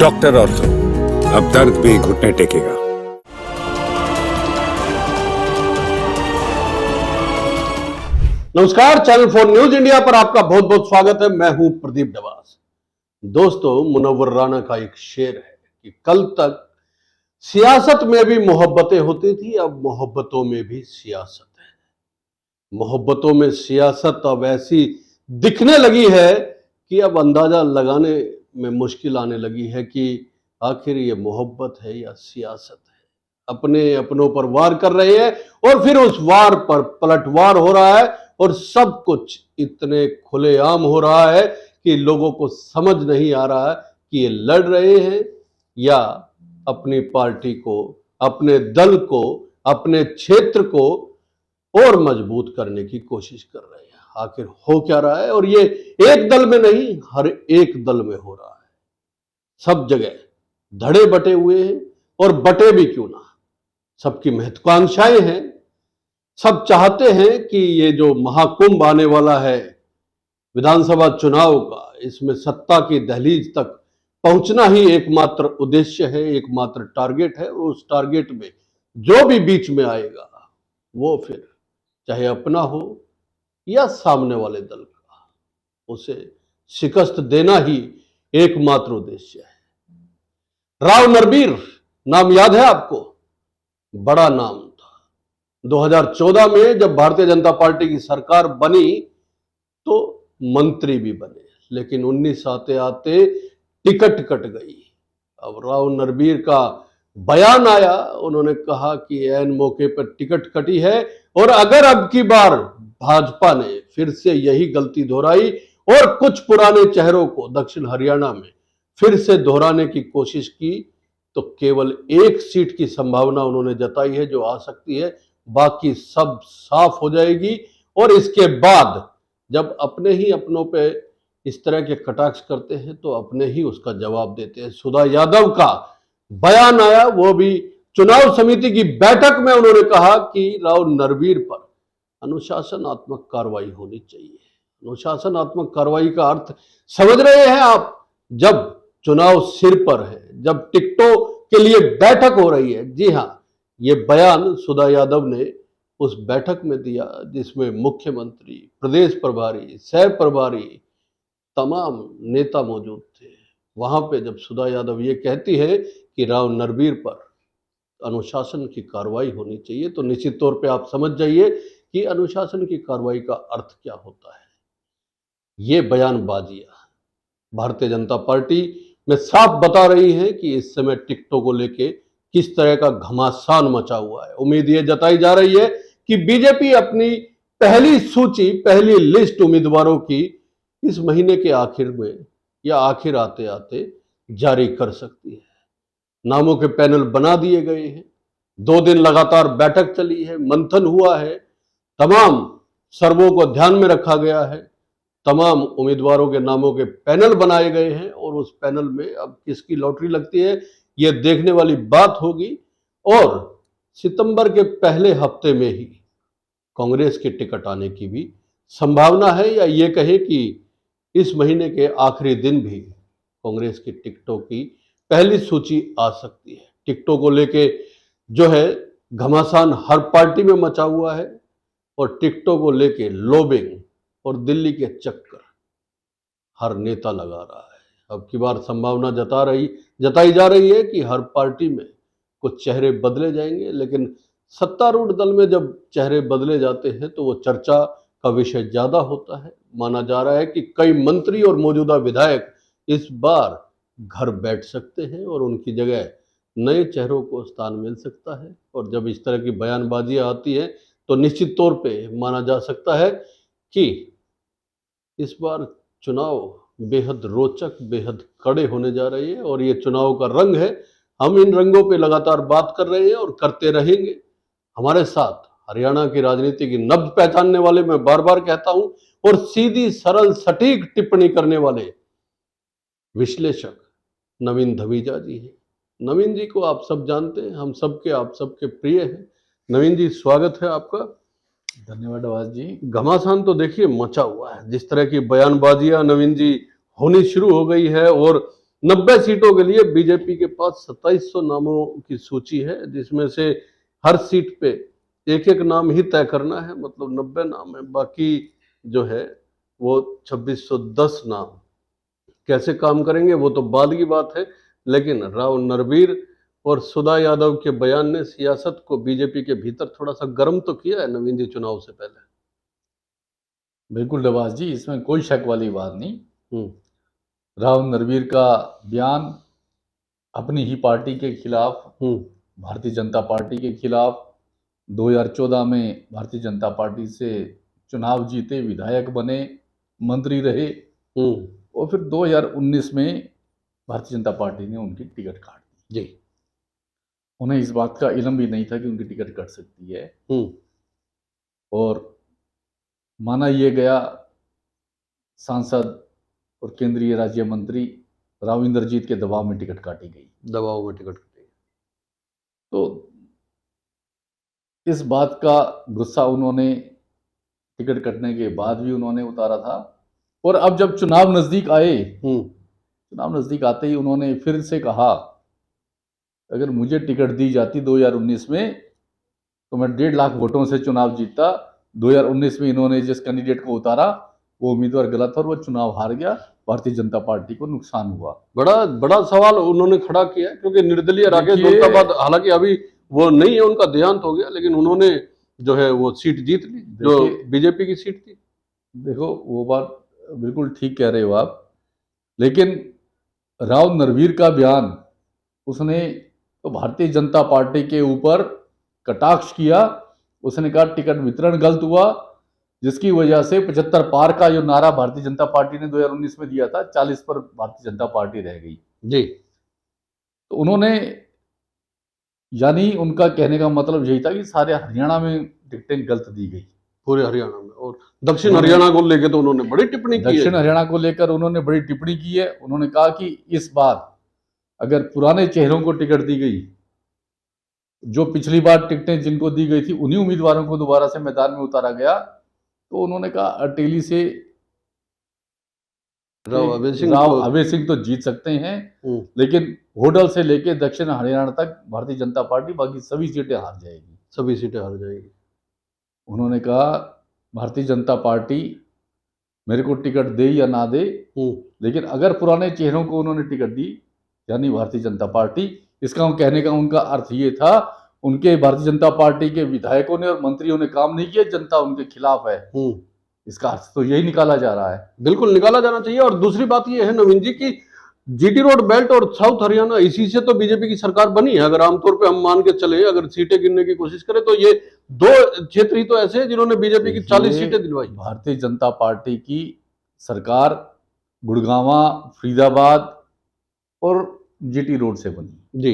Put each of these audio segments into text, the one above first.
Doctor ortho, अब दर्द भी घुटने टेकेगा। नमस्कार, चैनल 4 न्यूज इंडिया पर आपका बहुत बहुत स्वागत है। मैं हूं प्रदीप डवास। दोस्तों, मुनव्वर राना का एक शेर है कि कल तक सियासत में भी मोहब्बतें होती थी, अब मोहब्बतों में भी सियासत है। मोहब्बतों में सियासत अब ऐसी दिखने लगी है कि अब अंदाजा लगाने में मुश्किल आने लगी है कि आखिर ये मोहब्बत है या सियासत है। अपने अपनों पर वार कर रहे हैं और फिर उस वार पर पलटवार हो रहा है और सब कुछ इतने खुलेआम हो रहा है कि लोगों को समझ नहीं आ रहा है कि ये लड़ रहे हैं या अपनी पार्टी को, अपने दल को, अपने क्षेत्र को और मजबूत करने की कोशिश कर रहे हैं। आखिर हो क्या रहा है? और ये एक दल में नहीं, हर एक दल में हो रहा है। सब जगह धड़े बटे हुए हैं और बटे भी क्यों ना, सबकी महत्वाकांक्षाएं हैं। सब चाहते हैं कि ये जो महाकुंभ आने वाला है विधानसभा चुनाव का, इसमें सत्ता की दहलीज तक पहुंचना ही एकमात्र उद्देश्य है, एकमात्र टारगेट है। और उस टारगेट में जो भी बीच में आएगा वो फिर चाहे अपना हो या सामने वाले दल का, उसे शिकस्त देना ही एकमात्र उद्देश्य है। राव नरबीर नाम याद है आपको? बड़ा नाम था। 2014 में जब भारतीय जनता पार्टी की सरकार बनी तो मंत्री भी बने, लेकिन 19 आते आते टिकट कट गई। अब राव नरबीर का बयान आया, उन्होंने कहा कि ऐन मौके पर टिकट कटी है और अगर अब की बार भाजपा ने फिर से यही गलती दोहराई और कुछ पुराने चेहरों को दक्षिण हरियाणा में फिर से दोहराने की कोशिश की तो केवल एक सीट की संभावना उन्होंने जताई है जो आ सकती है, बाकी सब साफ हो जाएगी। और इसके बाद जब अपने ही अपनों पे इस तरह के कटाक्ष करते हैं तो अपने ही उसका जवाब देते हैं। सुधा यादव का बयान आया, वो भी चुनाव समिति की बैठक में उन्होंने कहा कि राव नरबीर पर अनुशासनात्मक कार्रवाई होनी चाहिए। अनुशासनात्मक कार्रवाई का अर्थ समझ रहे हैं आप? जब चुनाव सिर पर है, जब टिकटों के लिए बैठक हो रही है। जी हां, ये बयान सुधा यादव ने उस बैठक में दिया जिसमें मुख्यमंत्री, प्रदेश प्रभारी, सह प्रभारी, तमाम नेता मौजूद थे। वहां पे जब सुधा यादव ये कहती है कि राव नरबीर पर अनुशासन की कार्रवाई होनी चाहिए तो निश्चित तौर पे आप समझ जाइए कि अनुशासन की कार्रवाई का अर्थ क्या होता है। ये बयानबाजियां भारतीय जनता पार्टी में साफ बता रही है कि इस समय टिकटों को लेके किस तरह का घमासान मचा हुआ है। उम्मीद ये जताई जा रही है कि बीजेपी अपनी पहली सूची, पहली लिस्ट उम्मीदवारों की इस महीने के आखिर में या आखिर आते आते जारी कर सकती है। नामों के पैनल बना दिए गए हैं, 2 दिन लगातार बैठक चली है, मंथन हुआ है, तमाम सर्वों को ध्यान में रखा गया है, तमाम उम्मीदवारों के नामों के पैनल बनाए गए हैं और उस पैनल में अब किसकी लॉटरी लगती है यह देखने वाली बात होगी। और सितंबर के पहले हफ्ते में ही कांग्रेस के टिकट आने की भी संभावना है, या ये कहे कि इस महीने के आखिरी दिन भी कांग्रेस की टिकटों की पहली सूची आ सकती है। टिकटों को लेके जो है घमासान हर पार्टी में मचा हुआ है और टिकटों को लेके लॉबिंग और दिल्ली के चक्कर हर नेता लगा रहा है। अब की बार संभावना जताई जा रही है कि हर पार्टी में कुछ चेहरे बदले जाएंगे, लेकिन सत्तारूढ़ दल में जब चेहरे बदले जाते हैं तो वो चर्चा का विषय ज्यादा होता है। माना जा रहा है कि कई मंत्री और मौजूदा विधायक इस बार घर बैठ सकते हैं और उनकी जगह नए चेहरों को स्थान मिल सकता है। और जब इस तरह की बयानबाजियां आती है तो निश्चित तौर पे माना जा सकता है कि इस बार चुनाव बेहद रोचक, बेहद कड़े होने जा रहे हैं और ये चुनाव का रंग है। हम इन रंगों पे लगातार बात कर रहे हैं और करते रहेंगे। हमारे साथ हरियाणा की राजनीति की नब्ज पहचानने वाले, मैं बार बार कहता हूं, और सीधी सरल सटीक टिप्पणी करने वाले विश्लेषक नवीन धवीजा जी हैं। नवीन जी को आप सब जानते हैं, हम सबके आप सबके प्रिय हैं। नवीन जी, स्वागत है आपका। धन्यवाद आवाज जी। घमासान तो देखिए मचा हुआ है, जिस तरह की बयानबाजियां नवीन जी होनी शुरू हो गई है और 90 सीटों के लिए बीजेपी के पास 2700 नामों की सूची है, जिसमें से हर सीट पे एक एक नाम ही तय करना है, मतलब 90 नाम है। बाकी जो है वो 2610 नाम कैसे काम करेंगे वो तो बाद की बात है, लेकिन राव नरवीर और सुधा यादव के बयान ने सियासत को बीजेपी के भीतर थोड़ा सा गर्म तो किया है नवीन जी चुनाव से पहले। बिल्कुल डबास जी, इसमें कोई शक वाली बात नहीं। हम्म राव नरवीर का बयान अपनी ही पार्टी के खिलाफ, भारतीय जनता पार्टी के खिलाफ, 2014 में भारतीय जनता पार्टी से चुनाव जीते, विधायक बने, मंत्री रहे, और फिर 2019 में भारतीय जनता पार्टी ने उनकी टिकट काट दी। जी, उन्हें इस बात का इल्म भी नहीं था कि उनकी टिकट कट सकती है, और माना यह गया सांसद और केंद्रीय राज्य मंत्री राव इंद्रजीत के दबाव में टिकट काटी गई। दबाव में टिकट काटी। तो इस बात का गुस्सा उन्होंने टिकट कटने के बाद भी उन्होंने उतारा था, और अब जब चुनाव नजदीक आए, चुनाव नजदीक आते ही उन्होंने फिर से कहा अगर मुझे टिकट दी जाती 2019 में तो मैं 1.5 लाख वोटों से चुनाव जीतता। 2019 में इन्होंने जिस कैंडिडेट को उतारा वो उम्मीदवार गलत और वो चुनाव हार गया, भारतीय जनता पार्टी को नुकसान हुआ। बड़ा बड़ा सवाल उन्होंने खड़ा किया, क्योंकि निर्दलीय राकेश दौलताबाद, हालांकि अभी वो नहीं है, उनका देहांत हो गया, लेकिन उन्होंने जो है वो सीट जीत ली जो बीजेपी की सीट थी। देखो, वो बात बिल्कुल ठीक कह रहे हो आप, लेकिन राव नरवीर का बयान, उसने तो भारतीय जनता पार्टी के ऊपर कटाक्ष किया। उसने कहा टिकट वितरण गलत हुआ, जिसकी वजह से 75 पार का जो नारा भारतीय जनता पार्टी ने 2019 में दिया था, 40 पर भारतीय जनता पार्टी रह गई। जी, तो उन्होंने, यानी उनका कहने का मतलब यही था कि सारे हरियाणा में टिकटें गलत दी गई, पूरे हरियाणा में, और दक्षिण हरियाणा को लेकर तो उन्होंने बड़ी टिप्पणी की है। दक्षिण हरियाणा को लेकर उन्होंने बड़ी टिप्पणी की है। उन्होंने कहा कि इस बार अगर पुराने चेहरों को टिकट दी गई, जो पिछली बार टिकटें जिनको दी गई थी उन्हीं उम्मीदवारों को दोबारा से मैदान में उतारा गया, तो उन्होंने कहा अटेली से राव अभय सिंह तो जीत सकते हैं, लेकिन होडल से लेके दक्षिण हरियाणा तक भारतीय जनता पार्टी बाकी सभी सीटें हार जाएगी, सभी सीटें हार जाएगी। उन्होंने कहा भारतीय जनता पार्टी मेरे को टिकट दे या ना दे, लेकिन अगर पुराने चेहरों को उन्होंने टिकट दी, यानी भारतीय जनता पार्टी, इसका कहने का उनका अर्थ ये था उनके भारतीय जनता पार्टी के विधायकों ने और मंत्रियों ने काम नहीं किया, जनता उनके खिलाफ है। इसका अर्थ तो यही निकाला जा रहा है। बिल्कुल निकाला जाना चाहिए। और दूसरी बात यह है नवीन जी की जीटी रोड बेल्ट और साउथ हरियाणा, इसी से तो बीजेपी की सरकार बनी है। अगर आमतौर पे हम मान के चले, अगर सीटें गिनने की कोशिश करें, तो ये 2 क्षेत्र ही तो ऐसे हैं जिन्होंने बीजेपी की 40 सीटें दिलवाई। भारतीय जनता पार्टी की सरकार गुड़गांवा, फरीदाबाद और जीटी रोड से बनी जी।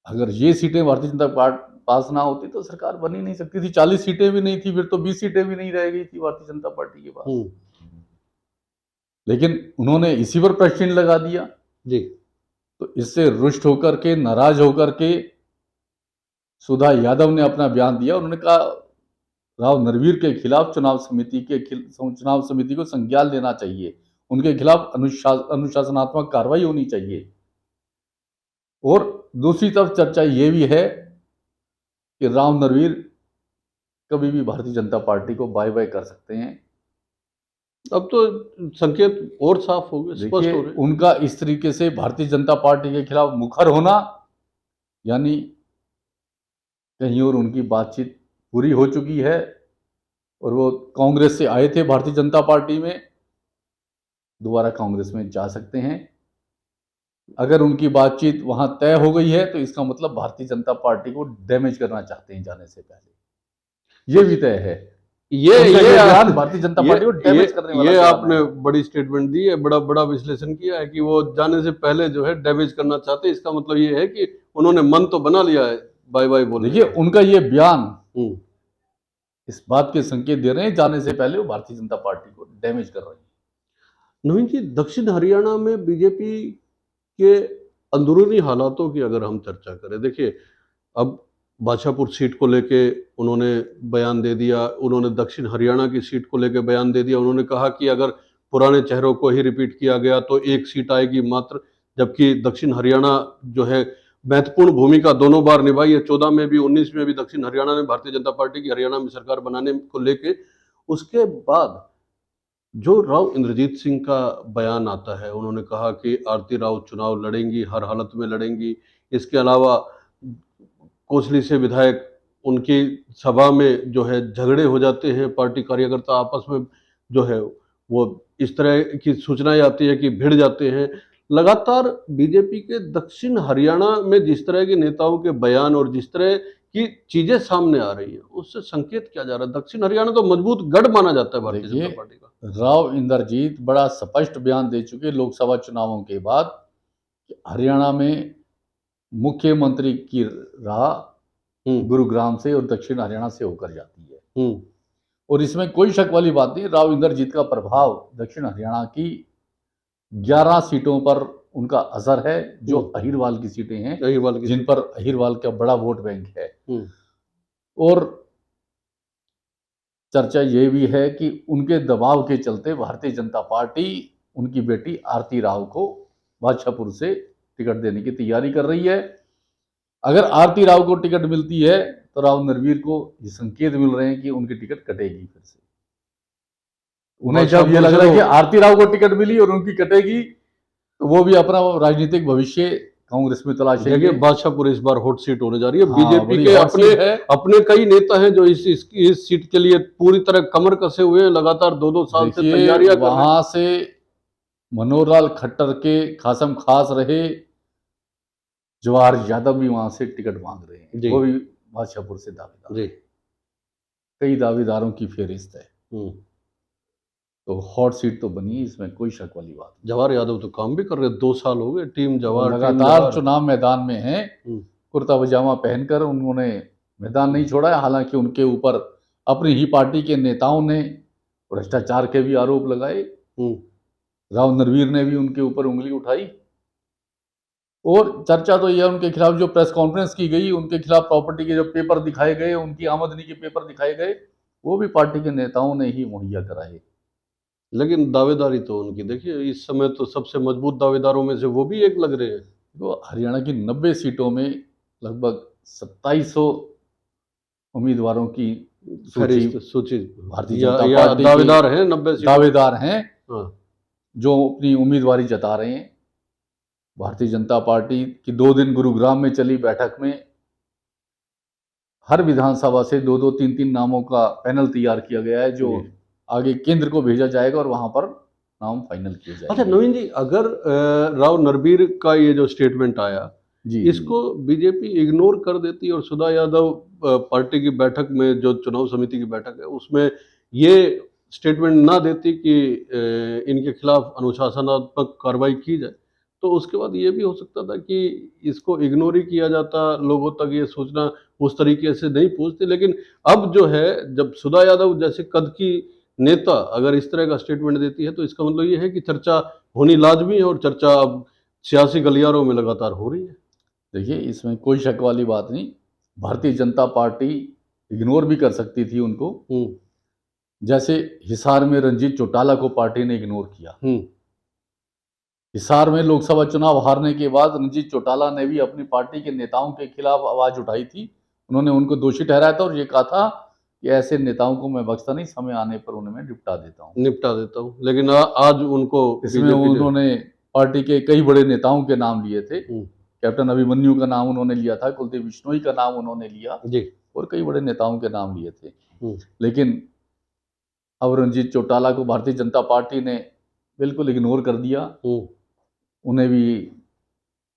अगर ये सीटें भारतीय जनता पार्टी पास ना होती तो सरकार बन ही नहीं सकती थी। 40 सीटें भी नहीं थी, फिर तो 20 सीटें भी नहीं रह गई थी भारतीय जनता पार्टी के पास। लेकिन उन्होंने इसी पर प्रश्न लगा दिया जी। तो इससे रुष्ट होकर के, नाराज होकर के सुधा यादव ने अपना बयान दिया। उन्होंने कहा राव नरवीर के खिलाफ चुनाव समिति को संज्ञान लेना चाहिए, उनके खिलाफ अनुशासनात्मक कार्रवाई होनी चाहिए। और दूसरी तरफ चर्चा ये भी है कि राव नरवीर कभी भी भारतीय जनता पार्टी को बाय बाय कर सकते हैं। अब तो संकेत और साफ हो गए, स्पष्ट हो रहे। उनका इस तरीके से भारतीय जनता पार्टी के खिलाफ मुखर होना, यानी कहीं और उनकी बातचीत पूरी हो चुकी है और वो कांग्रेस से आए थे भारतीय जनता पार्टी में, दोबारा कांग्रेस में जा सकते हैं। अगर उनकी बातचीत वहां तय हो गई है तो इसका मतलब भारतीय जनता पार्टी को डैमेज करना चाहते हैं जाने से पहले, ये भी तय है। ये भारतीय जनता पार्टी को डैमेज करने वाला, ये आपने बड़ी स्टेटमेंट दी है, बड़ा विश्लेषण किया है कि वो जाने से पहले जो है डैमेज करना चाहते हैं। इसका मतलब ये है कि उन्होंने मन तो बना लिया है बाय बाय बोले। देखिए, उनका ये बयान इस बात के संकेत दे रहे हैं जाने से पहले वो भारतीय जनता पार्टी को डैमेज कर रहे हैं। नवीन जी, दक्षिण हरियाणा में बीजेपी के अंदरूनी हालातों की अगर हम चर्चा करें, देखिए अब बाछापुर सीट को लेके उन्होंने बयान दे दिया, उन्होंने दक्षिण हरियाणा की सीट को लेके बयान दे दिया। उन्होंने कहा कि अगर पुराने चेहरों को ही रिपीट किया गया तो एक सीट आएगी मात्र, जबकि दक्षिण हरियाणा जो है महत्वपूर्ण भूमिका दोनों बार निभाई है। 14 में भी 19 में भी दक्षिण हरियाणा ने भारतीय जनता पार्टी की हरियाणा में सरकार बनाने को लेके। उसके बाद जो राव इंद्रजीत सिंह का बयान आता है, उन्होंने कहा कि आरती राव चुनाव लड़ेंगी, हर हालत में लड़ेंगी। इसके अलावा कोसली से विधायक, उनकी सभा में जो है झगड़े हो जाते हैं, पार्टी कार्यकर्ता आपस में जो है वो इस तरह की सूचनाएं आती है कि भिड़ जाते हैं। लगातार बीजेपी के दक्षिण हरियाणा में जिस तरह के नेताओं के बयान और जिस तरह की चीजें सामने आ रही है, उससे संकेत क्या जा रहा है? दक्षिण हरियाणा तो मजबूत गढ़ माना जाता है भारतीय जनता पार्टी का। राव इंद्रजीत बड़ा स्पष्ट बयान दे चुके लोकसभा चुनावों के बाद कि हरियाणा में मुख्यमंत्री की राह गुरुग्राम से और दक्षिण हरियाणा से होकर जाती है। और इसमें कोई शक वाली बात नहीं, राव इंद्रजीत का प्रभाव दक्षिण हरियाणा की 11 सीटों पर उनका असर है, जो अहिरवाल की सीटें हैं, जिन पर अहिरवाल का बड़ा वोट बैंक है। और चर्चा ये भी है कि उनके दबाव के चलते भारतीय जनता पार्टी उनकी बेटी आरती राव को बादशाहपुर से टिकट देने की तैयारी कर रही है। अगर आरती राव को टिकट मिलती है तो राव नरवीर को ये संकेत मिल रहे हैं कि उनकी टिकट कटेगी फिर से। उन्हें जब ये लग रहा है कि आरती राव को टिकट मिली और उनकी कटेगी, तो वो भी अपना राजनीतिक भविष्य कांग्रेस में तलाशेंगे। बादशाहपुर इस बार हॉट सीट होने जा रही है। बीजेपी के अपने कई नेता हैं जो इस सीट के लिए पूरी तरह कमर कसे हुए हैं, लगातार 2-2 साल से तैयारियां कर रहे हैं। वहां से मनोहर लाल खट्टर के खासम खास रहे जवाहर यादव भी वहां से टिकट मांग रहे हैं, वो भी बादशाहपुर से दावेदार। कई दावेदारों की फेहरिस्त है, तो हॉट सीट तो बनी, इसमें कोई शक वाली बात नहीं। जवाहर यादव तो काम भी कर रहे, 2 साल हो गए टीम जवाहर लगातार चुनाव मैदान में है। कुर्ता पजामा पहनकर उन्होंने मैदान नहीं छोड़ा है। हालांकि उनके ऊपर अपनी ही पार्टी के नेताओं ने भ्रष्टाचार के भी आरोप लगाए, राव नरवीर ने भी उनके ऊपर उंगली उठाई। और चर्चा तो यह उनके खिलाफ जो प्रेस कॉन्फ्रेंस की गई, उनके खिलाफ प्रॉपर्टी के जो पेपर दिखाए गए, उनकी आमदनी के पेपर दिखाए गए, वो भी पार्टी के नेताओं ने ही मुहैया कराए। लेकिन दावेदारी तो उनकी देखिए, इस समय तो सबसे मजबूत दावेदारों में से वो भी एक लग रहे हैं। तो हरियाणा की 90 सीटों में लगभग 2700 उम्मीदवारों की सूची भारतीय जनता पार्टी दावेदार हैं, 90 दावेदार हैं जो अपनी उम्मीदवारी जता रहे हैं। भारतीय जनता पार्टी की 2 दिन गुरुग्राम में चली बैठक में हर विधानसभा से 2-2, 3-3 नामों का पैनल तैयार किया गया है, जो आगे केंद्र को भेजा जाएगा और वहां पर नाम फाइनल किए जाएंगे। अच्छा नवीन जी, अगर राव नरवीर का ये जो स्टेटमेंट आया, इसको बीजेपी इग्नोर कर देती और सुधा यादव पार्टी की बैठक में, जो चुनाव समिति की बैठक है, उसमें ये स्टेटमेंट ना देती कि इनके खिलाफ अनुशासनात्मक कार्रवाई की जाए, तो उसके बाद ये भी हो सकता था कि इसको इग्नोर ही किया जाता, लोगों तक ये सूचना उस तरीके से नहीं पहुंचती। लेकिन अब जो है, जब सुधा यादव जैसे कद की नेता अगर इस तरह का स्टेटमेंट देती है, तो इसका मतलब ये है कि चर्चा होनी लाजमी है, और चर्चा अब सियासी गलियारों में लगातार हो रही है। देखिए, इसमें कोई शक वाली बात नहीं। भारतीय जनता पार्टी इग्नोर भी कर सकती थी उनको, जैसे हिसार में रंजीत चौटाला को पार्टी ने इग्नोर किया। हिसार में लोकसभा चुनाव हारने के बाद रंजीत चौटाला ने भी अपनी पार्टी के नेताओं के खिलाफ आवाज उठाई थी। उन्होंने उनको दोषी ठहराया था और ये कहा था कि ऐसे नेताओं को मैं बख्शता नहीं, समय आने पर उन्हें मैं निपटा देता हूँ। लेकिन आज उनको इसमें उन्होंने पार्टी के कई बड़े नेताओं के नाम लिए थे। कैप्टन अभिमन्यु का नाम उन्होंने लिया था, कुलदीप बिश्नोई का नाम उन्होंने लिया और कई बड़े नेताओं के नाम लिए थे। लेकिन अब रंजीत चौटाला को भारतीय जनता पार्टी ने बिल्कुल इग्नोर कर दिया। उन्हें भी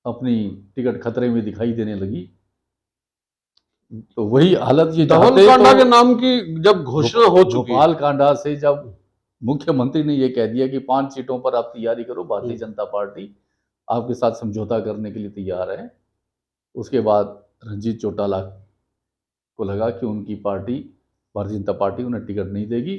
अपनी टिकट खतरे में दिखाई देने लगी। तो वही हालत ये धवल कांडा के नाम की जब घोषणा हो चुकी, गोपाल कांडा से जब मुख्यमंत्री ने ये कह दिया कि 5 सीटों पर आप तैयारी करो, भारतीय जनता पार्टी आपके साथ समझौता करने के लिए तैयार है, उसके बाद रंजीत चौटाला को लगा कि उनकी पार्टी, भारतीय जनता पार्टी, उन्हें टिकट नहीं देगी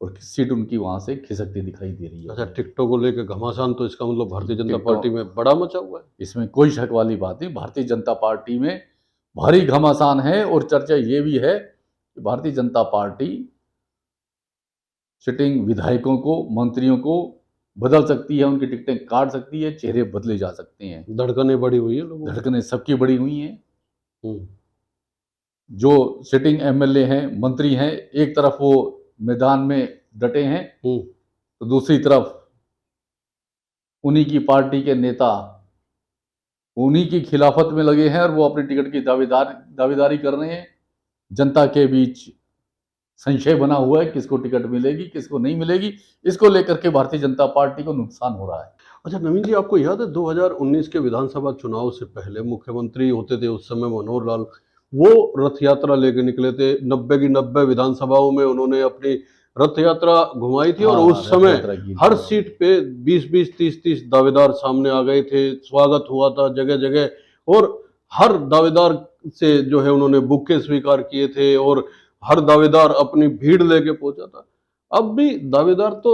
और सीट उनकी वहां से खिसकती दिखाई दे रही है। अच्छा, टिकटों को लेकर घमासान, तो इसका मतलब भारतीय जनता पार्टी में बड़ा मचा हुआ है। इसमें कोई शक वाली बात नहीं, भारतीय जनता पार्टी में भारी घमासान है। और चर्चा ये भी है कि भारतीय जनता पार्टी सिटिंग विधायकों को, मंत्रियों को बदल सकती है, उनकी टिकटें काट सकती है, चेहरे बदले जा सकते हैं। धड़कनें बड़ी हुई है लोगों की। धड़कनें सबकी बड़ी हुई हैं। हम्म, जो सिटिंग एमएलए हैं, मंत्री हैं, एक तरफ वो मैदान में डटे हैं, हम्म, तो दूसरी तरफ उन्हीं की पार्टी के नेता उन्हीं की खिलाफत में लगे हैं और वो अपनी टिकट की दावेदारी कर रहे हैं। जनता के बीच संशय बना हुआ है, किसको टिकट मिलेगी, किसको नहीं मिलेगी। इसको लेकर के भारतीय जनता पार्टी को नुकसान हो रहा है। अच्छा नवीन जी, आपको याद है 2019 के विधानसभा चुनाव से पहले मुख्यमंत्री होते थे उस समय मनोहर लाल, वो रथ यात्रा लेके निकले थे। 90 की 90 विधानसभाओं में उन्होंने अपनी रथ यात्रा घुमाई थी। और हाँ, उस रथ समय यात्रा की हर थी। सीट पे 20-20, 30-30 दावेदार सामने आ गए थे। स्वागत हुआ था जगह जगह, और हर दावेदार से जो है उन्होंने बुक्के स्वीकार किए थे, और हर दावेदार अपनी भीड़ लेके पहुंचा था। अब भी दावेदार तो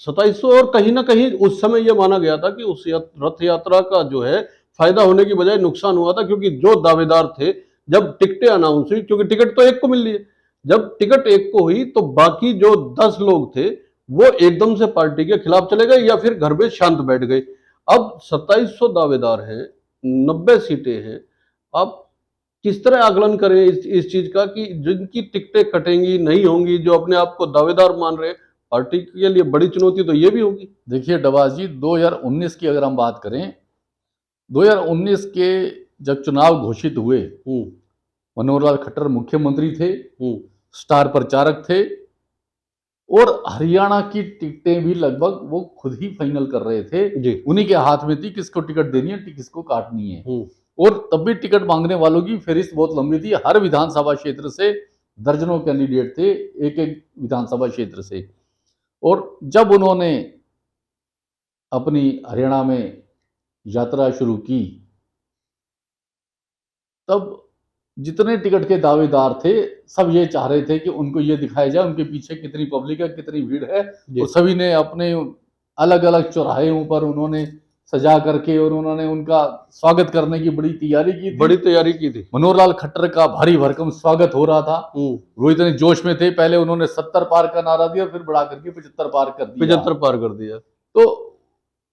2700, और कहीं ना कहीं उस समय यह माना गया था कि उस रथ यात्रा का जो है फायदा होने की बजाय नुकसान हुआ था, क्योंकि जो दावेदार थे, जब टिकटें अनाउंस हुई, क्योंकि टिकट तो एक को मिल रही है, जब टिकट एक को हुई तो बाकी जो 10 लोग थे वो एकदम से पार्टी के खिलाफ चले गए या फिर घर में शांत बैठ गए। अब 2700 दावेदार हैं, 90 सीटें हैं। अब किस तरह आकलन करें इस चीज का कि जिनकी टिकटें कटेंगी, नहीं होंगी, जो अपने आप को दावेदार मान रहे हैं, पार्टी के लिए बड़ी चुनौती तो ये भी होगी। देखिए डबास जी, 2019 की अगर हम बात करें, 2019 के जब चुनाव घोषित हुए, मनोहर लाल खट्टर मुख्यमंत्री थे, स्टार प्रचारक थे, और हरियाणा की टिकटें भी लगभग वो खुद ही फाइनल कर रहे थे जी। उन्हीं के हाथ में थी, किसको टिकट देनी है, किसको काटनी है। और तब भी टिकट मांगने वालों की फहरिस्त बहुत लंबी थी। हर विधानसभा क्षेत्र से दर्जनों कैंडिडेट थे, एक एक विधानसभा क्षेत्र से। और जब उन्होंने अपनी हरियाणा में यात्रा शुरू की, तब जितने टिकट के दावेदार थे सब ये चाह रहे थे कि उनको ये दिखाया जाए उनके पीछे कितनी पब्लिक है, कितनी भीड़ है। और सभी ने अपने अलग अलग चौराहें पर उन्होंने सजा करके और उन्होंने उनका स्वागत करने की बड़ी तैयारी की थी। मनोहर लाल खट्टर का भारी भरकम स्वागत हो रहा था। वो इतने जोश में थे, पहले उन्होंने 70 पार का नारा दिया, फिर बढ़ा करके 75 पार कर दिया। तो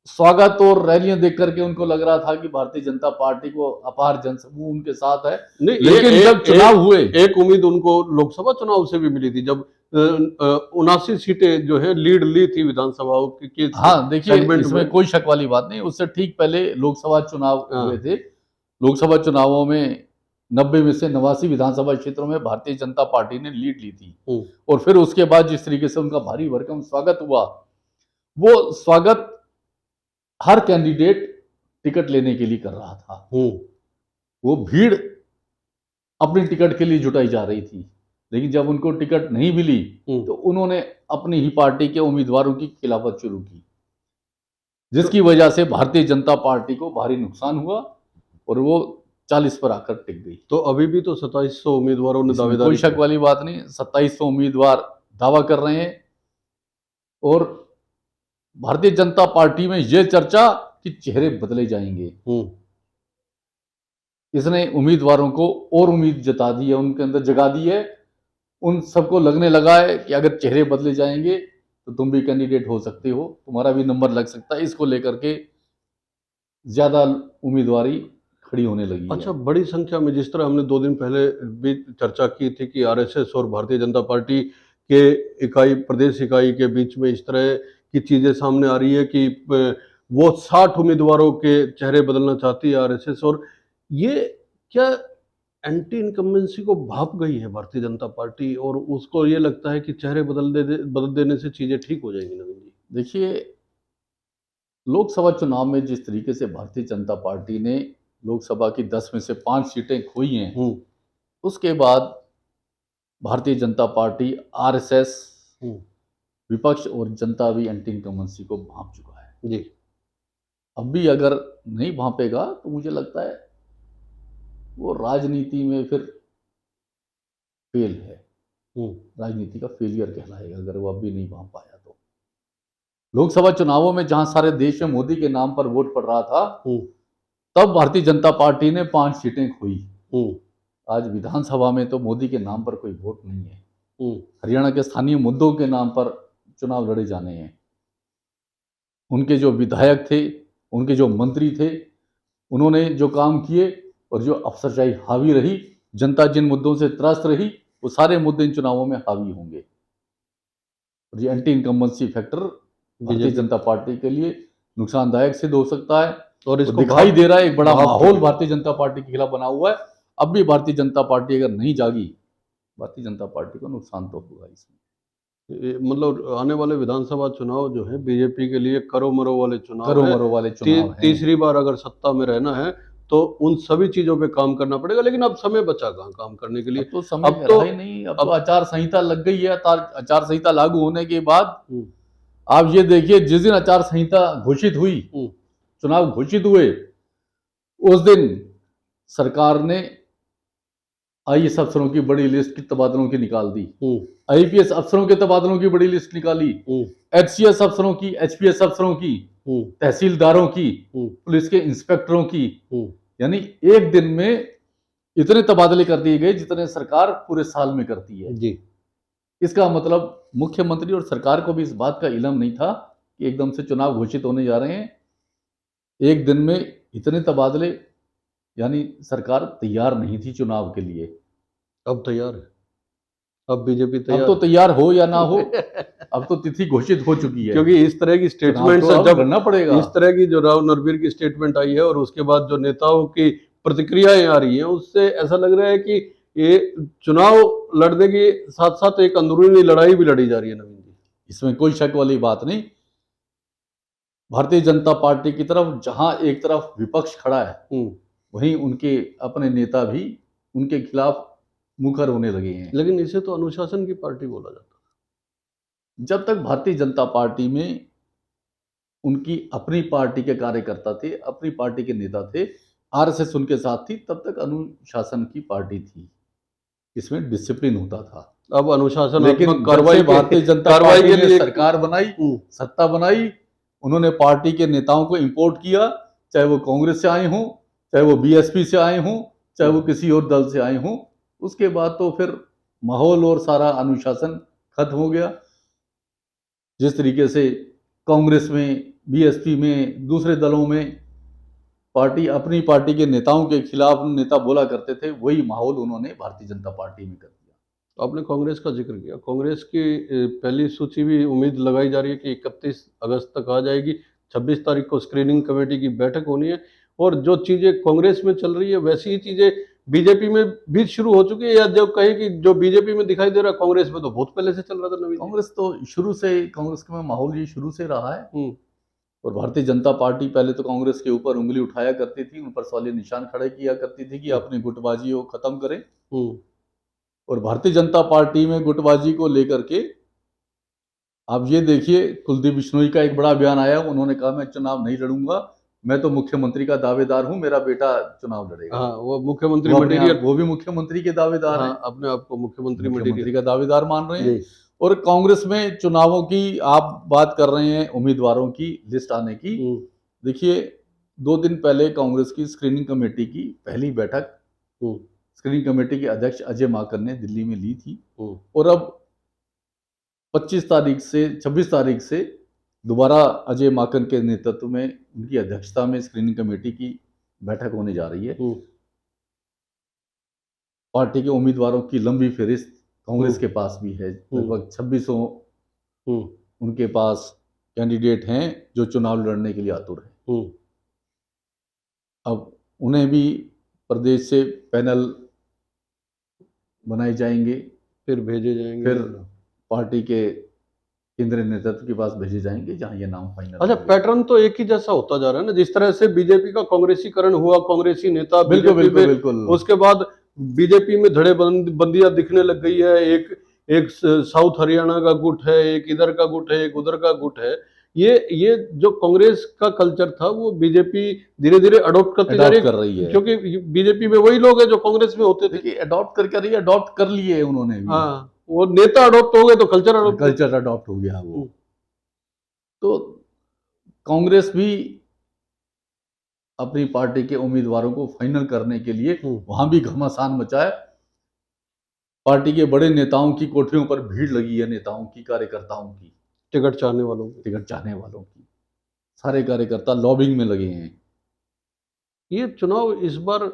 स्वागत और रैलियां देख करके उनको लग रहा था कि भारतीय जनता पार्टी को अपार जनसमूह उनके साथ है। लेकिन जब चुनाव हुए, एक उम्मीद उनको लोकसभा चुनाव से भी मिली थी, जब 79 सीटें जो है लीड ली थी विधानसभाओं की। हाँ देखिए, इसमें कोई शक वाली बात नहीं। उससे ठीक पहले लोकसभा चुनाव हुए थे। लोकसभा चुनावों में 90 में से 89 विधानसभा क्षेत्रों में भारतीय जनता पार्टी ने लीड ली थी। और फिर उसके बाद जिस तरीके से उनका भारी भरकम स्वागत हुआ, वो स्वागत हर कैंडिडेट टिकट लेने के लिए कर रहा था। वो भीड़ अपनी टिकट के लिए जुटाई जा रही थी। लेकिन जब उनको टिकट नहीं मिली तो उन्होंने अपनी ही पार्टी के उम्मीदवारों की खिलाफत शुरू की, जिसकी वजह से भारतीय जनता पार्टी को भारी नुकसान हुआ और वो 40 पर आकर टिक गई। तो अभी भी तो 2700 उम्मीदवारों ने दावेदारी, कोई शक वाली बात नहीं। 2700 उम्मीदवार दावा कर रहे हैं और भारतीय जनता पार्टी में यह चर्चा कि चेहरे बदले जाएंगे, इसने उम्मीदवारों को और उम्मीद जता दी है, उनके अंदर जगा दी है। उन सबको लगने लगा है कि अगर चेहरे बदले जाएंगे तो तुम भी कैंडिडेट हो सकते हो, तुम्हारा भी नंबर लग सकता है। इसको लेकर के ज्यादा उम्मीदवारी खड़ी होने लगी। अच्छा, बड़ी संख्या में, जिस तरह हमने 2 दिन पहले भी चर्चा की थी कि आरएसएस और भारतीय जनता पार्टी के इकाई, प्रदेश इकाई के बीच में इस तरह की चीजें सामने आ रही है कि वो 60 उम्मीदवारों के चेहरे बदलना चाहती है आरएसएस। और ये क्या एंटी इनकम्बेंसी को भाप गई है भारतीय जनता पार्टी, और उसको ये लगता है कि चेहरे बदल देने से चीजें ठीक हो जाएंगी? नवीन जी देखिए, लोकसभा चुनाव में जिस तरीके से भारतीय जनता पार्टी ने लोकसभा की 10 में से 5 सीटें खोई हैं, उसके बाद भारतीय जनता पार्टी, आरएसएस, विपक्ष और जनता भी एंटी इनकम्बेंसी को भांप चुका है जी। अब भी अगर नहीं भांपेगा तो मुझे लगता है वो राजनीति में फिर फेल है, राजनीति का फेलियर कहलाएगा अगर वो अब भी नहीं भांप पाया तो। लोकसभा चुनावों में जहां सारे देश में मोदी के नाम पर वोट पड़ रहा था, तब भारतीय जनता पार्टी ने 5 सीटें खोई। आज विधानसभा में तो मोदी के नाम पर कोई वोट नहीं है। हरियाणा के स्थानीय मुद्दों के नाम पर चुनाव लड़े जाने हैं। उनके जो विधायक थे, उनके जो मंत्री थे, उन्होंने जो काम किए और जो अफसरशाही हावी रही, जनता जिन मुद्दों से त्रस्त रही, वो सारे मुद्दे इन चुनावों में हावी होंगे। और ये anti incumbency factor Bharatiya Janata party के लिए नुकसानदायक सिद्ध हो सकता है। और इसको दिखाई दे रहा है एक बड़ा भाव माहौल भारतीय जनता पार्टी के खिलाफ बना हुआ है। अब भी भारतीय जनता पार्टी अगर नहीं जागी, भारतीय जनता पार्टी को नुकसान तो होगा इसमें। मतलब आने वाले विधानसभा चुनाव जो है बीजेपी के लिए करो मरो वाले चुनाव करो है। मरो वाले चुनाव हैं। तीसरी बार अगर सत्ता में रहना है तो उन सभी चीजों पे काम करना पड़ेगा, लेकिन अब समय बचा कहाँ काम करने के लिए। अब तो समय रहा ही नहीं। अब तो आचार संहिता लग गई है। आचार संहिता लागू होने के बाद आप ये देखिए, जिस दिन आचार संहिता घोषित हुई, चुनाव घोषित हुए, उस दिन सरकार ने आईएएस अफसरों की बड़ी लिस्ट की तबादलों की निकाल दी, आईपीएस अफसरों के तबादलों की बड़ी लिस्ट निकाली, एचसीएस अफसरों की, एचपीएस अफसरों की, तहसीलदारों की, पुलिस के इंस्पेक्टरों की। यानी एक दिन में इतने तबादले कर दिए गए जितने सरकार पूरे साल में करती है जी। इसका मतलब मुख्यमंत्री और सरकार को भी इस बात का इल्म नहीं था कि एकदम से चुनाव घोषित होने जा रहे हैं, एक दिन में इतने तबादले। यानी सरकार तैयार नहीं थी चुनाव के लिए। अब तैयार है, अब बीजेपी तैयार। अब तो तैयार हो या ना हो, अब तो तिथि घोषित हो चुकी है। क्योंकि इस तरह की स्टेटमेंट तो जब करना पड़ेगा, इस तरह की जो राव नरवीर की स्टेटमेंट आई है और उसके बाद जो नेताओं की प्रतिक्रियाएं आ रही हैं, उससे ऐसा लग रहा है कि ये चुनाव लड़ने के साथ साथ एक अंदरूनी लड़ाई भी लड़ी जा रही है। नवीन जी, इसमें कोई शक वाली बात नहीं। भारतीय जनता पार्टी की तरफ जहां एक तरफ विपक्ष खड़ा है, वहीं उनके अपने नेता भी उनके खिलाफ मुखर होने लगे हैं। लेकिन इसे तो अनुशासन की पार्टी बोला जाता है। जब तक भारतीय जनता पार्टी में उनकी अपनी पार्टी के कार्यकर्ता थे, अपनी पार्टी के नेता थे, आरएसएस उनके साथ थी, तब तक अनुशासन की पार्टी थी, इसमें डिसिप्लिन होता था। अब अनुशासन, लेकिन कार्रवाई भारतीय जनता पार्टी ने सरकार बनाई, सत्ता बनाई, उन्होंने पार्टी के नेताओं को इंपोर्ट किया, चाहे वो कांग्रेस से आए हों, चाहे वो बीएसपी से आए हों, चाहे वो किसी और दल से आए हों। उसके बाद तो फिर माहौल और सारा अनुशासन खत्म हो गया। जिस तरीके से कांग्रेस में, बीएसपी में, दूसरे दलों में पार्टी अपनी पार्टी के नेताओं के खिलाफ नेता बोला करते थे, वही माहौल उन्होंने भारतीय जनता पार्टी में कर दिया। आपने कांग्रेस का जिक्र किया, कांग्रेस की पहली सूची भी उम्मीद लगाई जा रही है कि 31 अगस्त तक आ जाएगी। 26 तारीख को स्क्रीनिंग कमेटी की बैठक होनी है और जो चीजें कांग्रेस में चल रही है वैसी ही चीजें बीजेपी में भी शुरू हो चुकी है, या जो कहें कि जो बीजेपी में दिखाई दे रहा है कांग्रेस में तो बहुत पहले से चल रहा था। नवीन, कांग्रेस तो शुरू से, कांग्रेस में माहौल ये शुरू से रहा है। और भारतीय जनता पार्टी पहले तो कांग्रेस के ऊपर उंगली उठाया करती थी, उन पर सवालिया निशान खड़े किया करती थी कि अपनी गुटबाजी को खत्म करें। और भारतीय जनता पार्टी में गुटबाजी को लेकर के आप ये देखिए, कुलदीप बिश्नोई का एक बड़ा बयान आया, उन्होंने कहा मैं चुनाव नहीं लड़ूंगा, मैं तो मुख्यमंत्री का दावेदार हूं, मेरा बेटा चुनाव लड़ेगा। हाँ, वो मुख्यमंत्री मटेरियल, वो भी मुख्यमंत्री के दावेदार हैं, अपने आप को मुख्यमंत्री का दावेदार मान रहे हैं। और कांग्रेस में चुनावों की आप बात कर रहे हैं, उम्मीदवारों की लिस्ट आने की। देखिए, 2 दिन पहले कांग्रेस की स्क्रीनिंग कमेटी की पहली बैठक स्क्रीनिंग कमेटी के अध्यक्ष अजय माकन ने दिल्ली में ली थी। और अब 26 तारीख से दोबारा अजय माकन के नेतृत्व में, उनकी अध्यक्षता में स्क्रीनिंग कमेटी की बैठक होने जा रही है। पार्टी के उम्मीदवारों की लंबी फहरिस्त कांग्रेस के पास भी है, लगभग 2600 उनके पास कैंडिडेट हैं जो चुनाव लड़ने के लिए आतुर हैं। अब उन्हें भी प्रदेश से पैनल बनाए जाएंगे, फिर भेजे जाएंगे, फिर पार्टी के केंद्रीय नेतृत्व के पास भेजे जाएंगे जहां ये नाम फाइनल। अच्छा, पैटर्न तो एक ही जैसा होता जा रहा है ना, जिस तरह से बीजेपी का कांग्रेसीकरण हुआ, कांग्रेसी नेता बिल्कुल, उसके बाद बीजेपी में धड़ेबंदियां दिखने लग गई है। एक साउथ हरियाणा का गुट है, एक इधर का गुट है, एक उधर का गुट है। ये जो कांग्रेस का कल्चर था वो बीजेपी धीरे धीरे अडॉप्ट कर रही है, क्योंकि बीजेपी में वही लोग हैं जो कांग्रेस में होते थे। अडॉप्ट कर लिए उन्होंने भी। हाँ, वो नेता अडॉप्ट हो गए तो कल्चर अडॉप्ट हो गया वो। तो कांग्रेस भी अपनी पार्टी के उम्मीदवारों को फाइनल करने के लिए वहां भी घमासान मचा है। पार्टी के बड़े नेताओं की कोठरियों पर भीड़ लगी है, नेताओं की, कार्यकर्ताओं की। टिकट चाहने वालों की। टिकट चाहने वालों की। सारे कार्यकर्ता लॉबिंग में लगे हैं। ये चुनाव इस बार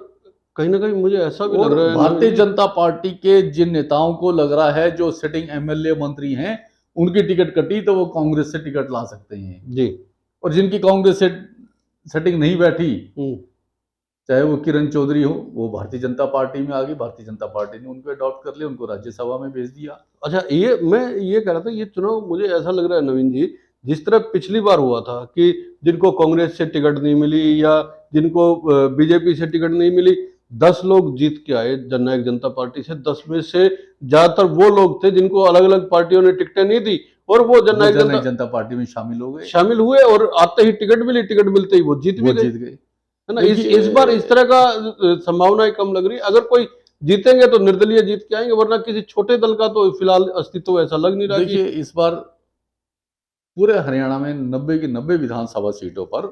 कहीं ना कहीं मुझे ऐसा भी लग और रहा है भारतीय नवीन जी, जनता पार्टी के जिन नेताओं को लग रहा है जो सिटिंग एमएलए मंत्री हैं उनकी टिकट कटी तो वो कांग्रेस से टिकट ला सकते हैं, जी। और जिनकी कांग्रेस से सेटिंग नहीं बैठी, हम्म। चाहे वो किरण चौधरी हो, वो भारतीय जनता पार्टी में आ गई, भारतीय जनता पार्टी ने उनको अडॉप्ट कर लिया, उनको राज्यसभा में भेज दिया। अच्छा, ये मैं ये कह रहा था, ये चुनाव मुझे ऐसा लग रहा है नवीन जी, जिस तरह पिछली बार हुआ था कि जिनको कांग्रेस से टिकट नहीं मिली या जिनको बीजेपी से टिकट नहीं मिली, 10 लोग जीत के आए जननायक जनता पार्टी से। 10 में से ज्यादातर वो लोग थे जिनको अलग अलग पार्टियों ने टिकटें नहीं दी और वो जननायक जनता पार्टी में शामिल हुए और आते ही टिकट मिली, टिकट मिलते ही वो जीत भी गए, है ना। इस बार इस तरह का संभावनाएं कम लग रही है। अगर कोई जीतेंगे तो निर्दलीय जीत के आएंगे, वरना किसी छोटे दल का तो फिलहाल अस्तित्व ऐसा लग नहीं रहा। देखिए इस बार पूरे हरियाणा में 90 की 90 विधानसभा सीटों पर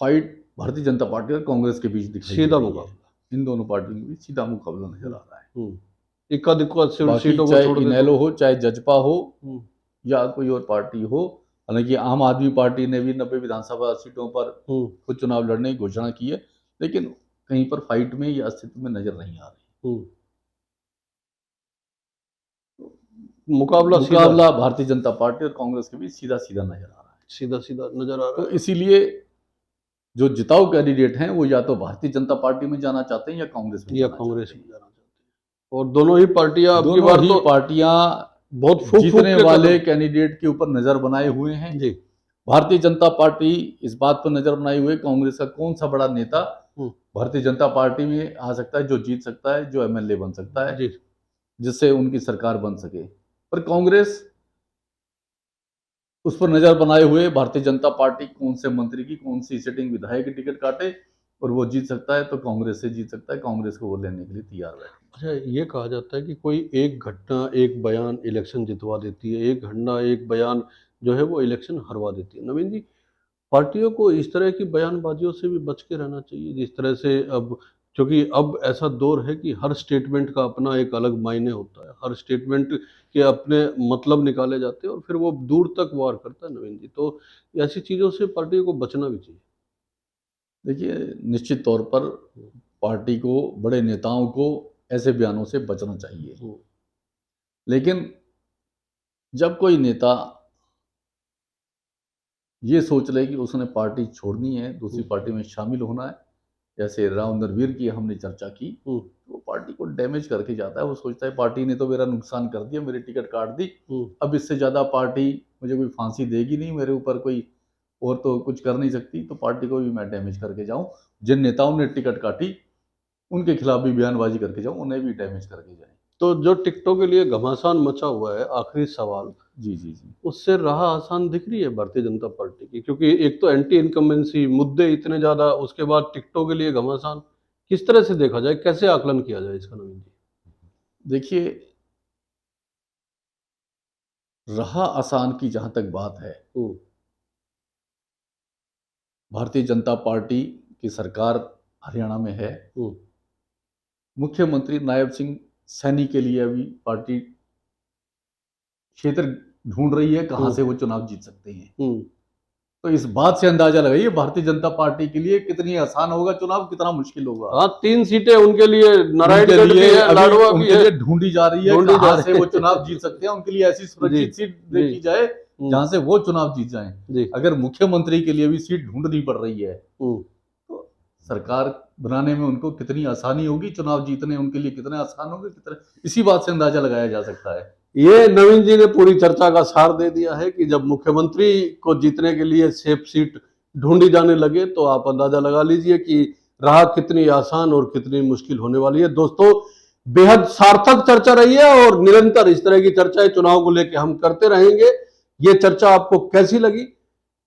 फाइट भारतीय जनता पार्टी और कांग्रेस के बीच दिखाई सीधा दे रही है। मुकाबला इन दोनों पार्टियों के बीच सीधा मुकाबला नजर आ रहा है। इक्का दुक्का बाकी सीटों को चाहे छोड़ दे इनेलो हो, चाहे जजपा हो या कोई और पार्टी हो, हालांकि आम आदमी पार्टी ने भी 90 विधानसभा सीटों पर खुद चुनाव लड़ने की घोषणा की है, लेकिन कहीं पर फाइट में या अस्तित्व में नजर नहीं आ रही। मुकाबला भारतीय जनता पार्टी और कांग्रेस के बीच सीधा सीधा नजर आ रहा है, सीधा सीधा नजर आ रहा है। तो इसीलिए जो जिताऊ कैंडिडेट हैं वो या तो भारतीय जनता पार्टी में जाना चाहते हैं या कांग्रेस में जाना चाहते हैं। और दोनों ही पार्टियां बहुत जीतने वाले कैंडिडेट के ऊपर नजर बनाए हुए हैं जी। भारतीय जनता पार्टी इस बात पर नजर बनाए हुए कांग्रेस का कौन सा बड़ा नेता भारतीय जनता पार्टी में आ सकता है, जो जीत सकता है, जो एमएलए बन सकता है, जिससे उनकी सरकार बन सके। पर कांग्रेस उस पर नजर बनाए हुए भारतीय जनता पार्टी कौन से मंत्री की कौन सी सिटिंग विधायक की टिकट काटे और वो जीत सकता है तो कांग्रेस से जीत सकता है, कांग्रेस को वो लेने के लिए तैयार है। अच्छा, ये कहा जाता है कि कोई एक घटना एक बयान इलेक्शन जितवा देती है, एक घटना एक बयान जो है वो इलेक्शन हरवा देती है। नवीन जी, पार्टियों को इस तरह की बयानबाजियों से भी बच के रहना चाहिए, जिस तरह से अब, क्योंकि अब ऐसा दौर है कि हर स्टेटमेंट का अपना एक अलग मायने होता है, हर स्टेटमेंट के अपने मतलब निकाले जाते हैं और फिर वो दूर तक वार करता है। नवीन जी, तो ऐसी चीज़ों से पार्टियों को बचना भी चाहिए। देखिए निश्चित तौर पर पार्टी को, बड़े नेताओं को ऐसे बयानों से बचना चाहिए, लेकिन जब कोई नेता ये सोच ले कि उसने पार्टी छोड़नी है, दूसरी पार्टी में शामिल होना है, जैसे राव नरवीर की हमने चर्चा की, वो पार्टी को डैमेज करके जाता है। वो सोचता है पार्टी ने तो मेरा नुकसान कर दिया, मेरी टिकट काट दी, अब इससे ज़्यादा पार्टी मुझे कोई फांसी देगी नहीं, मेरे ऊपर कोई और तो कुछ कर नहीं सकती, तो पार्टी को भी मैं डैमेज करके जाऊं। जिन नेताओं ने टिकट काटी उनके खिलाफ भी बयानबाजी करके जाऊं, उन्हें भी डैमेज करके जाए। तो जो टिकटों के लिए घमासान मचा हुआ है, आखिरी सवाल, जी, उससे राह आसान दिख रही है भारतीय जनता पार्टी की? क्योंकि एक तो एंटी इनकम्बेंसी मुद्दे इतने ज्यादा, उसके बाद टिकटों के लिए घमासान, किस तरह से देखा जाए, कैसे आकलन किया जाए इसका नवीन जी? देखिए राह आसान की जहां तक बात है, भारतीय जनता पार्टी की सरकार हरियाणा में है, मुख्यमंत्री नायब सिंह सैनी के लिए अभी पार्टी क्षेत्र ढूंढ रही है कहां से वो चुनाव जीत सकते हैं। तो इस बात से अंदाजा लगाइए भारतीय जनता पार्टी के लिए कितनी आसान होगा चुनाव, कितना मुश्किल होगा। हाँ, 3 सीटें उनके लिए नारायणगढ़ भी है, लाडवा भी है, ढूंढी जा रही है कहां से वो चुनाव जीत सकते हैं। उनके लिए ऐसी सुरक्षित सीट देखी जाए जहां से वो चुनाव जीत जाएं। अगर मुख्यमंत्री के लिए भी सीट ढूंढनी पड़ रही है तो सरकार बनाने में उनको कितनी आसानी होगी, चुनाव जीतने उनके लिए कितने आसान होंगे, कितने, इसी बात से अंदाजा लगाया जा सकता है। ये नवीन जी ने पूरी चर्चा का सार दे दिया है कि जब मुख्यमंत्री को जीतने के लिए सेफ सीट ढूंढी जाने लगे तो आप अंदाजा लगा लीजिए कि राह कितनी आसान और कितनी मुश्किल होने वाली है। दोस्तों, बेहद सार्थक चर्चा रही है और निरंतर इस तरह की चर्चाएं चुनाव को लेकर हम करते रहेंगे। ये चर्चा आपको कैसी लगी,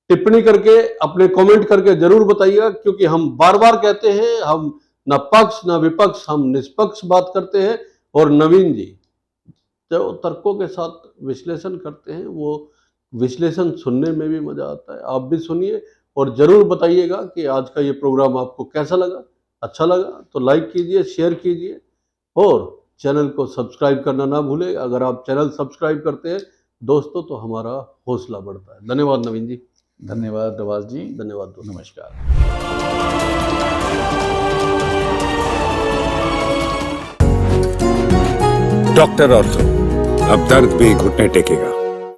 टिप्पणी करके, अपने कमेंट करके जरूर बताइएगा, क्योंकि हम बार बार कहते हैं हम न पक्ष न विपक्ष, हम निष्पक्ष बात करते हैं। और नवीन जी जो तर्कों के साथ विश्लेषण करते हैं, वो विश्लेषण सुनने में भी मजा आता है। आप भी सुनिए और जरूर बताइएगा कि आज का ये प्रोग्राम आपको कैसा लगा। अच्छा लगा तो लाइक कीजिए, शेयर कीजिए और चैनल को सब्सक्राइब करना ना भूलें। अगर आप चैनल सब्सक्राइब करते हैं दोस्तों तो हमारा हौसला बढ़ता है। धन्यवाद नवीन जी। धन्यवाद दवास जी। धन्यवाद दोस्तों। नमस्कार। डॉक्टर ऑर्थो, अब दर्द भी घुटने टेकेगा।